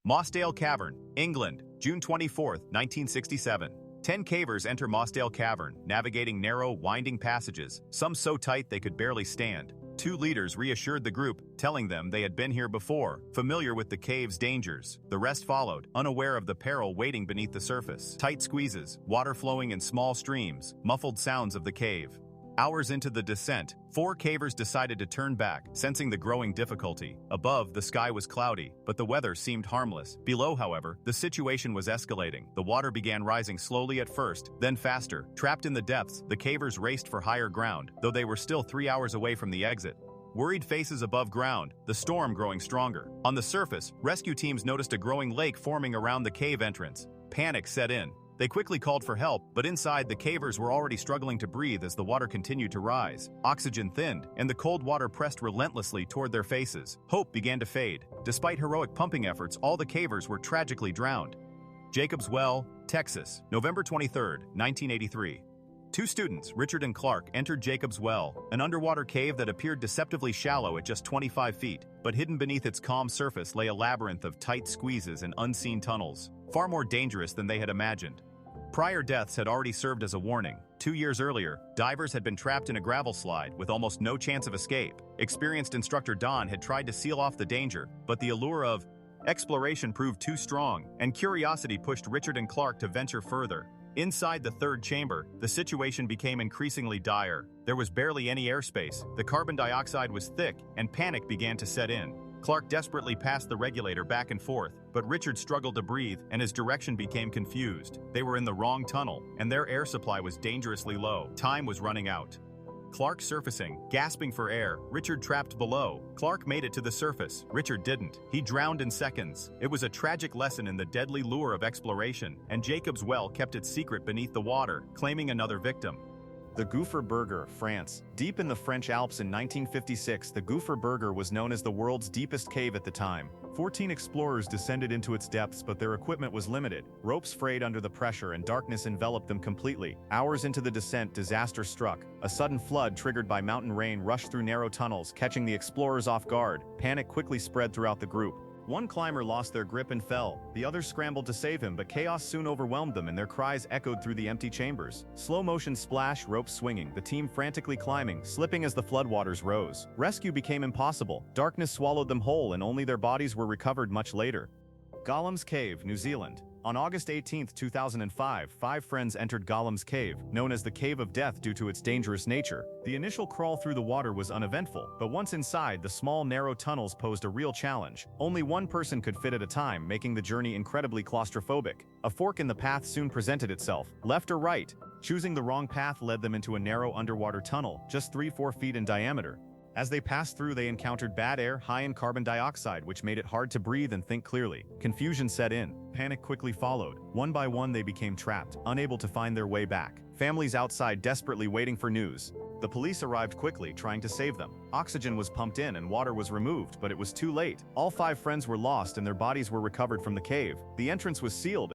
Mossdale Cavern, England, June 24, 1967. 10 cavers enter Mossdale Cavern, navigating narrow, winding passages, some so tight they could barely stand. 2 leaders reassured the group, telling them they had been here before, familiar with the cave's dangers. The rest followed, unaware of the peril waiting beneath the surface. Tight squeezes, water flowing in small streams, muffled sounds of the cave. Hours into the descent, 4 cavers decided to turn back, sensing the growing difficulty. Above, the sky was cloudy, but the weather seemed harmless. Below, however, the situation was escalating. The water began rising slowly at first, then faster. Trapped in the depths, the cavers raced for higher ground, though they were still 3 hours away from the exit. Worried faces above ground, the storm growing stronger. On the surface, rescue teams noticed a growing lake forming around the cave entrance. Panic set in. They quickly called for help, but inside, the cavers were already struggling to breathe as the water continued to rise. Oxygen thinned, and the cold water pressed relentlessly toward their faces. Hope began to fade. Despite heroic pumping efforts, all the cavers were tragically drowned. Jacob's Well, Texas, November 23, 1983. 2 students, Richard and Clark, entered Jacob's Well, an underwater cave that appeared deceptively shallow at just 25 feet, but hidden beneath its calm surface lay a labyrinth of tight squeezes and unseen tunnels, far more dangerous than they had imagined. Prior deaths had already served as a warning. 2 years earlier, divers had been trapped in a gravel slide with almost no chance of escape. Experienced instructor Don had tried to seal off the danger, but the allure of exploration proved too strong, and curiosity pushed Richard and Clark to venture further. Inside the 3rd chamber, the situation became increasingly dire. There was barely any airspace, the carbon dioxide was thick, and panic began to set in. Clark desperately passed the regulator back and forth, but Richard struggled to breathe and his direction became confused. They were in the wrong tunnel, and their air supply was dangerously low. Time was running out. Clark surfacing, gasping for air, Richard trapped below. Clark made it to the surface, Richard didn't. He drowned in seconds. It was a tragic lesson in the deadly lure of exploration, and Jacob's Well kept its secret beneath the water, claiming another victim. The Gouffre Berger, France. Deep in the French Alps in 1956, the Gouffre Berger was known as the world's deepest cave at the time. 14 explorers descended into its depths, but their equipment was limited. Ropes frayed under the pressure and darkness enveloped them completely. Hours into the descent, disaster struck. A sudden flood triggered by mountain rain rushed through narrow tunnels, catching the explorers off guard. Panic quickly spread throughout the group. One climber lost their grip and fell. The others scrambled to save him, but chaos soon overwhelmed them and their cries echoed through the empty chambers. Slow motion splash, ropes swinging, the team frantically climbing, slipping as the floodwaters rose. Rescue became impossible. Darkness swallowed them whole and only their bodies were recovered much later. Gollum's Cave, New Zealand. On August 18, 2005, 5 friends entered Gollum's Cave, known as the Cave of Death due to its dangerous nature. The initial crawl through the water was uneventful, but once inside, the small, narrow tunnels posed a real challenge. Only one person could fit at a time, making the journey incredibly claustrophobic. A fork in the path soon presented itself, left or right. Choosing the wrong path led them into a narrow underwater tunnel, just 3-4 feet in diameter. As they passed through, they encountered bad air, high in carbon dioxide, which made it hard to breathe and think clearly. Confusion set in. Panic quickly followed. One by one, they became trapped, unable to find their way back. Families outside desperately waiting for news. The police arrived quickly, trying to save them. Oxygen was pumped in and water was removed, but it was too late. All 5 friends were lost and their bodies were recovered from the cave. The entrance was sealed,